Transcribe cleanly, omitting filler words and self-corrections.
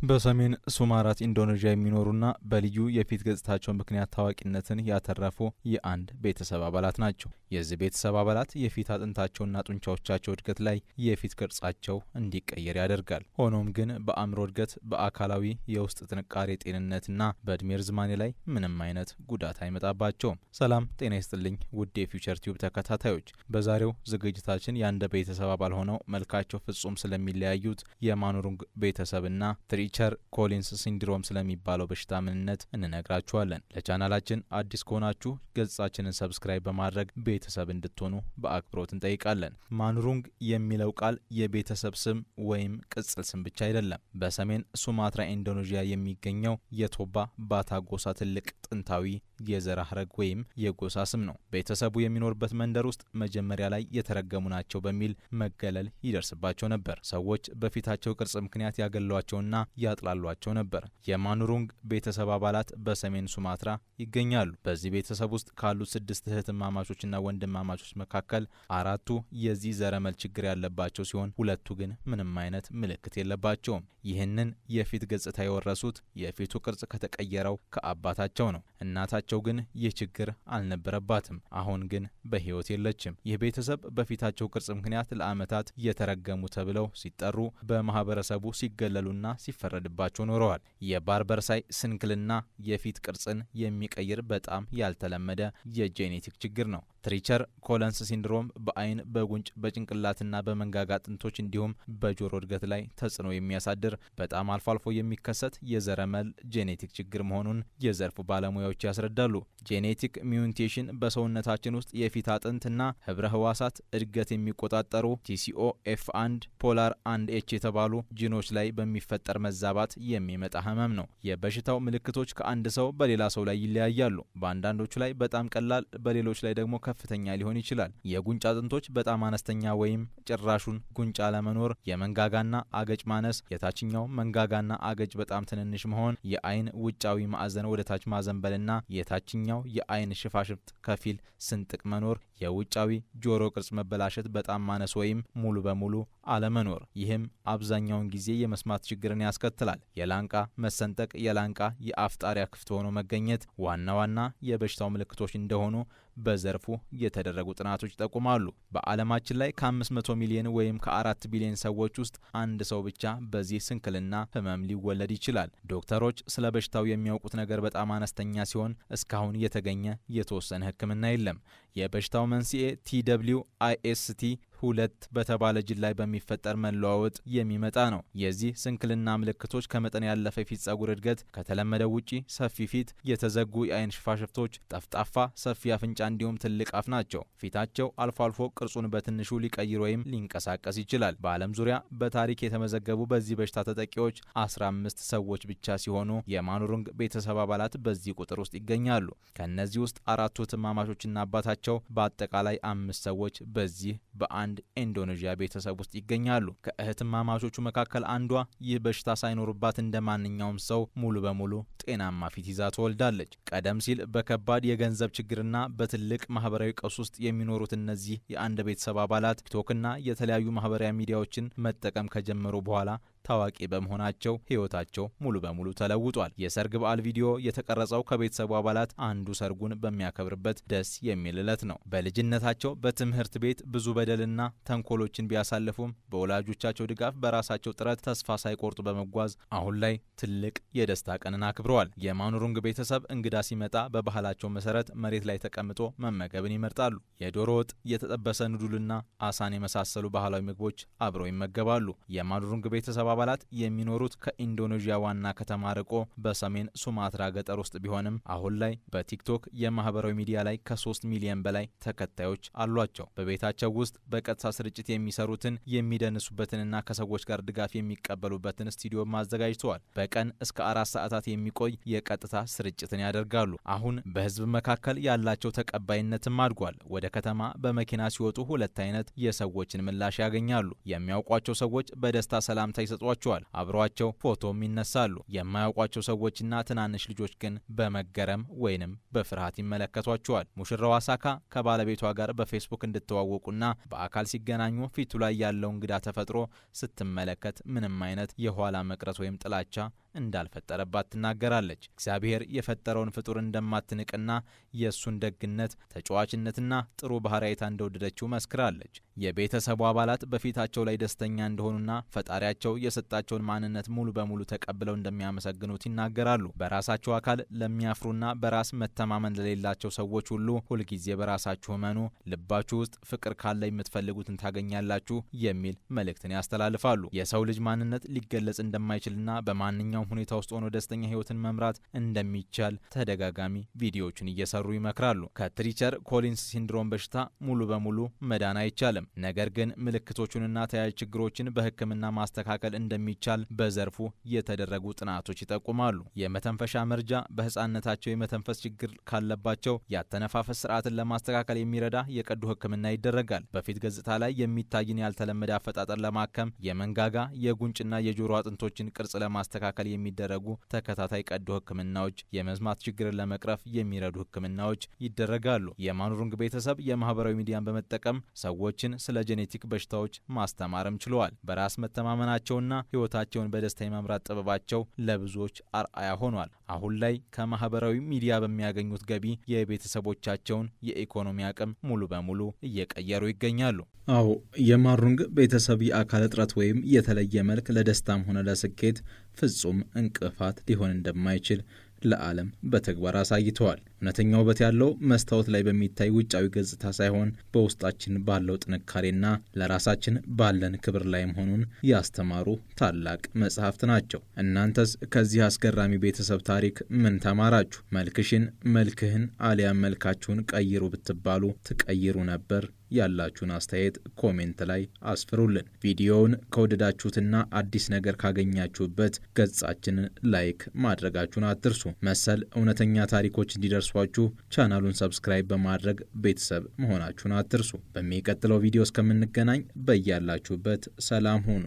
በሰሜን ሱማራት ኢንዶኔዥያ የሚኖሩና በልዩ የፊት ገጽታቸው ምክንያት ታዋቂነትን ያተረፉ የአንድ ቤተሰብ አባላት ናቸው። የዚህ ቤተሰብ አባላት የፊት አጥንታቸውና ጡንቻዎቻቸው እድገት ላይ የፊት ቅርጻቸው እንዲቀየር ያደርጋል። ሆኖም ግን በአእምሮ እድገት፣ በአካላዊ የውስጥ ጥንካሬ፣ ጤንነትና በእድሜ ርዝማኔ ላይ ምንም አይነት ጉዳት አይመጣባቸውም። ሰላም ጤና ይስጥልኝ ውድ የፊውቸር ቲዩብ ተከታታዮች፣ በዛሬው ዝግጅታችን የአንድ ቤተሰብ አባል ሆነው መልካቸው ፍጹም ስለሚለያዩት የማኑሩንግ ቤተሰብና ትሪቸር ኮሊንስ ሲንድሮም ስለሚባለው በሽታ ምንነት እንነግራችኋለን። ለቻናላችን አዲስ ከሆናችሁ ገጻችንን ሰብስክራይብ በማድረግ ቤተሰብ እንድትሆኑ በአክብሮት እንጠይቃለን። ማኑሩንግ የሚለው ቃል የቤተሰብ ስም ወይም ቅጽል ስም ብቻ አይደለም። በሰሜን ሱማትራ ኢንዶኔዥያ የሚገኘው የቶባ ባታ ጎሳ ትልቅ ጥንታዊ የዘር ሐረግ ወይም የጎሳ ስም ነው። ቤተሰቡ የሚኖርበት መንደር ውስጥ መጀመሪያ ላይ የተረገሙ ናቸው በሚል መገለል ይደርስባቸው ነበር። ሰዎች በፊታቸው ቅርጽ ምክንያት ያገሏቸውና ያጥላሏቸው ነበር። የማኑሩንግ ቤተሰብ አባላት በሰሜን ሱማትራ ይገኛሉ። በዚህ ቤተሰብ ውስጥ ካሉት 6 እህትማማቾችና ወንድማማቾች መካከል 4ቱ የዚህ ዘረመል ችግር ያለባቸው ሲሆን 2ቱ ግን ምንም አይነት ምልክት የለባቸውም። ይህንን የፊት ገጽታ የወረሱት የፊቱ ቅርጽ ከተቀየረው ከአባታቸው ነው። እናታቸው ግን ይህ ችግር አልነበረባትም። አሁን ግን በሕይወት የለችም። ይህ ቤተሰብ በፊታቸው ቅርጽ ምክንያት ለዓመታት የተረገሙ ተብለው ሲጠሩ በማህበረሰቡ ሲገለሉና ሲፈረድባቸው ኖረዋል። የባርበርሳይ ስንክልና የፊት ቅርጽን የሚቀይር በጣም ያልተለመደ የጄኔቲክ ችግር ነው። ትሪቸር ኮለንስ ሲንድሮም በአይን፣ በጉንጭ፣ በጭንቅላትና በመንጋጋ አጥንቶች እንዲሁም በጆሮ እድገት ላይ ተጽዕኖ የሚያሳድር በጣም አልፎ አልፎ የሚከሰት የዘረመል ጄኔቲክ ችግር መሆኑን የዘርፉ ባለሙያዎች ያስረዳሉ። ጄኔቲክ ሚዩቴሽን በሰውነታችን ውስጥ የፊት አጥንትና ህብረ ህዋሳት እድገት የሚቆጣጠሩ TCOF1 ፖላር 1H የተባሉ ጂኖች ላይ በሚፈጠር መዛባት የሚመጣ ህመም ነው። የበሽታው ምልክቶች ከአንድ ሰው በሌላ ሰው ላይ ይለያያሉ። በአንዳንዶቹ ላይ በጣም ቀላል፣ በሌሎች ላይ ደግሞ ከፍተኛ ሊሆን ይችላል። የጉንጭ አጥንቶች በጣም አነስተኛ ወይም ጭራሹን ጉንጭ አለመኖር፣ የመንጋጋና አገጭ ማነስ፣ የታችኛው መንጋጋና አገጭ በጣም ትንንሽ መሆን፣ የአይን ውጫዊ ማዕዘን ወደ ታች ማዘንበልና የታችኛው የአይን ሽፋሽፍት ከፊል ስንጥቅ መኖር፣ የውጫዊ ጆሮ ቅርጽ መበላሸት በጣም ማነስ ወይም ሙሉ በሙሉ አለመኖር። ይህም አብዛኛውን ጊዜ የመስማት ችግርን ያስከትላል። የላንቃ መሰንጠቅ፣ የላንቃ የአፍ ጣሪያ ክፍት ሆኖ መገኘት ዋና ዋና የበሽታው ምልክቶች እንደሆኑ በዘርፉ የተደረጉ ጥናቶች ይጠቁማሉ። በዓለማችን ላይ ከ500 ሚሊዮን ወይም ከ4 ቢሊዮን ሰዎች ውስጥ አንድ ሰው ብቻ በዚህ ስንክልና ህመም ሊወለድ ይችላል። ዶክተሮች ስለ በሽታው የሚያውቁት ነገር በጣም አነስተኛ ሲሆን እስካሁን የተገኘ የተወሰነ ሕክምና የለም። የበሽታው መንስኤ TWIST 2 በተባለ ጅል ላይ በሚፈጠር መለዋወጥ የሚመጣ ነው። የዚህ ስንክልና ምልክቶች ከመጠን ያለፈ የፊት ጸጉር እድገት፣ ከተለመደው ውጪ ሰፊ ፊት፣ የተዘጉ የአይን ሽፋሽፍቶች፣ ጠፍጣፋ ሰፊ አፍንጫ እንዲሁም ትልቅ አፍ ናቸው። ፊታቸው አልፎ አልፎ ቅርጹን በትንሹ ሊቀይር ወይም ሊንቀሳቀስ ይችላል። በዓለም ዙሪያ በታሪክ የተመዘገቡ በዚህ በሽታ ተጠቂዎች 15 ሰዎች ብቻ ሲሆኑ የማኑሩንግ ቤተሰብ አባላት በዚህ ቁጥር ውስጥ ይገኛሉ። ከእነዚህ ውስጥ 4ቱ እህትማማቾችና አባታቸው በአጠቃላይ 5 ሰዎች በዚህ በአንድ ኢንዶኔዥያ ቤተሰብ ውስጥ ይገኛሉ። ከእህትማማቾቹ መካከል አንዷ ይህ በሽታ ሳይኖርባት እንደ ማንኛውም ሰው ሙሉ በሙሉ ጤናማ ፊት ይዛ ትወልዳለች። ቀደም ሲል በከባድ የገንዘብ ችግርና በትልቅ ማህበራዊ ቀውስ ውስጥ የሚኖሩት እነዚህ የአንድ ቤተሰብ አባላት ቲክቶክና የተለያዩ ማህበራዊ ሚዲያዎችን መጠቀም ከጀመሩ በኋላ ታዋቂ በመሆናቸው ህይወታቸው ሙሉ በሙሉ ተለውጧል። የሰርግ በዓል ቪዲዮ የተቀረጸው ከቤተሰቡ አባላት አንዱ ሰርጉን በሚያከብርበት ደስ የሚል ዕለት ነው። በልጅነታቸው በትምህርት ቤት ብዙ በደልና ተንኮሎችን ቢያሳልፉም በወላጆቻቸው ድጋፍ በራሳቸው ጥረት ተስፋ ሳይቆርጡ በመጓዝ አሁን ላይ ትልቅ የደስታ ቀንን አክብረዋል። የማኑሩንግ ቤተሰብ እንግዳ ሲመጣ በባህላቸው መሰረት መሬት ላይ ተቀምጦ መመገብን ይመርጣሉ። የዶሮ ወጥ፣ የተጠበሰ ኑዱልና አሳን የመሳሰሉ ባህላዊ ምግቦች አብረው ይመገባሉ። የማኑሩንግ ቤተሰብ አባላት የሚኖሩት ከኢንዶኔዥያ ዋና ከተማ ርቆ በሰሜን ሱማትራ ገጠር ውስጥ ቢሆንም አሁን ላይ በቲክቶክ የማህበራዊ ሚዲያ ላይ ከ3 ሚሊዮን በላይ ተከታዮች አሏቸው። በቤታቸው ውስጥ በቀጥታ ስርጭት የሚሰሩትን የሚደንሱበትንና ከሰዎች ጋር ድጋፍ የሚቀበሉበትን ስቱዲዮ አዘጋጅተዋል። በቀን እስከ 4 ሰዓታት የሚቆይ የቀጥታ ስርጭትን ያደርጋሉ። አሁን በህዝብ መካከል ያላቸው ተቀባይነትም አድጓል። ወደ ከተማ በመኪና ሲወጡ 2 አይነት የሰዎችን ምላሽ ያገኛሉ። የሚያውቋቸው ሰዎች በደስታ ሰላምታ ይሰጡ ይሰጧቸዋል። አብሯቸው ፎቶም ይነሳሉ። የማያውቋቸው ሰዎችና ትናንሽ ልጆች ግን በመገረም ወይንም በፍርሃት ይመለከቷቸዋል። ሙሽራዋ ሳካ ከባለቤቷ ጋር በፌስቡክ እንድተዋወቁና በአካል ሲገናኙ ፊቱ ላይ ያለው እንግዳ ተፈጥሮ ስትመለከት ምንም አይነት የኋላ መቅረት ወይም ጥላቻ እንዳልፈጠረባት ትናገራለች። እግዚአብሔር የፈጠረውን ፍጡር እንደማትንቅና የእሱን ደግነት፣ ተጫዋችነትና ጥሩ ባህሪ አይታ እንደወደደችው መስክራለች። የቤተሰቡ አባላት በፊታቸው ላይ ደስተኛ እንደሆኑና ፈጣሪያቸው የሰጣቸውን ማንነት ሙሉ በሙሉ ተቀብለው እንደሚያመሰግኑት ይናገራሉ። በራሳቸው አካል ለሚያፍሩና በራስ መተማመን ለሌላቸው ሰዎች ሁሉ ሁልጊዜ በራሳችሁ እመኑ፣ ልባችሁ ውስጥ ፍቅር ካለ የምትፈልጉትን ታገኛላችሁ የሚል መልእክትን ያስተላልፋሉ። የሰው ልጅ ማንነት ሊገለጽ እንደማይችልና በማንኛውም ሁኔታ ውስጥ ሆኖ ደስተኛ ህይወትን መምራት እንደሚቻል ተደጋጋሚ ቪዲዮዎችን እየሰሩ ይመክራሉ። ከትሪቸር ኮሊንስ ሲንድሮም በሽታ ሙሉ በሙሉ መዳን አይቻልም። ነገር ግን ምልክቶቹንና ተያያዥ ችግሮችን በሕክምና ማስተካከል እንደሚቻል በዘርፉ የተደረጉ ጥናቶች ይጠቁማሉ። የመተንፈሻ መርጃ በህፃንነታቸው የመተንፈስ ችግር ካለባቸው ያተነፋፈስ ስርዓትን ለማስተካከል የሚረዳ የቀዶ ሕክምና ይደረጋል። በፊት ገጽታ ላይ የሚታይን ያልተለመደ አፈጣጠር ለማከም የመንጋጋ የጉንጭና የጆሮ አጥንቶችን ቅርጽ ለማስተካከል የሚደረጉ ተከታታይ ቀዶ ሕክምናዎች፣ የመስማት ችግርን ለመቅረፍ የሚረዱ ሕክምናዎች ይደረጋሉ። የማኑሩንግ ቤተሰብ የማህበራዊ ሚዲያን በመጠቀም ሰዎችን ስለ ጄኔቲክ በሽታዎች ማስተማርም ችለዋል። በራስ መተማመናቸውና ህይወታቸውን በደስታ የመምራት ጥበባቸው ለብዙዎች አርአያ ሆኗል። አሁን ላይ ከማህበራዊ ሚዲያ በሚያገኙት ገቢ የቤተሰቦቻቸውን የኢኮኖሚ አቅም ሙሉ በሙሉ እየቀየሩ ይገኛሉ። አዎ፣ የማሩንግ ቤተሰብ የአካል እጥረት ወይም የተለየ መልክ ለደስታም ሆነ ለስኬት ፍጹም እንቅፋት ሊሆን እንደማይችል ለዓለም በተግባር አሳይተዋል። እውነተኛ ውበት ያለው መስታወት ላይ በሚታይ ውጫዊ ገጽታ ሳይሆን በውስጣችን ባለው ጥንካሬና ለራሳችን ባለን ክብር ላይ መሆኑን ያስተማሩ ታላቅ መጽሐፍት ናቸው። እናንተስ ከዚህ አስገራሚ ቤተሰብ ታሪክ ምን ተማራችሁ? መልክህን አሊያም መልካችሁን ቀይሩ ብትባሉ ትቀይሩ ነበር? ያላችሁን አስተያየት ኮሜንት ላይ አስፍሩልን። ቪዲዮውን ከወደዳችሁትና አዲስ ነገር ካገኛችሁበት ገጻችንን ላይክ ማድረጋችሁን አትርሱ። መሰል እውነተኛ ታሪኮች እንዲደርሷችሁ ቻናሉን ሰብስክራይብ በማድረግ ቤተሰብ መሆናችሁን አትርሱ። በሚቀጥለው ቪዲዮ እስከምንገናኝ በያላችሁበት ሰላም ሁኑ።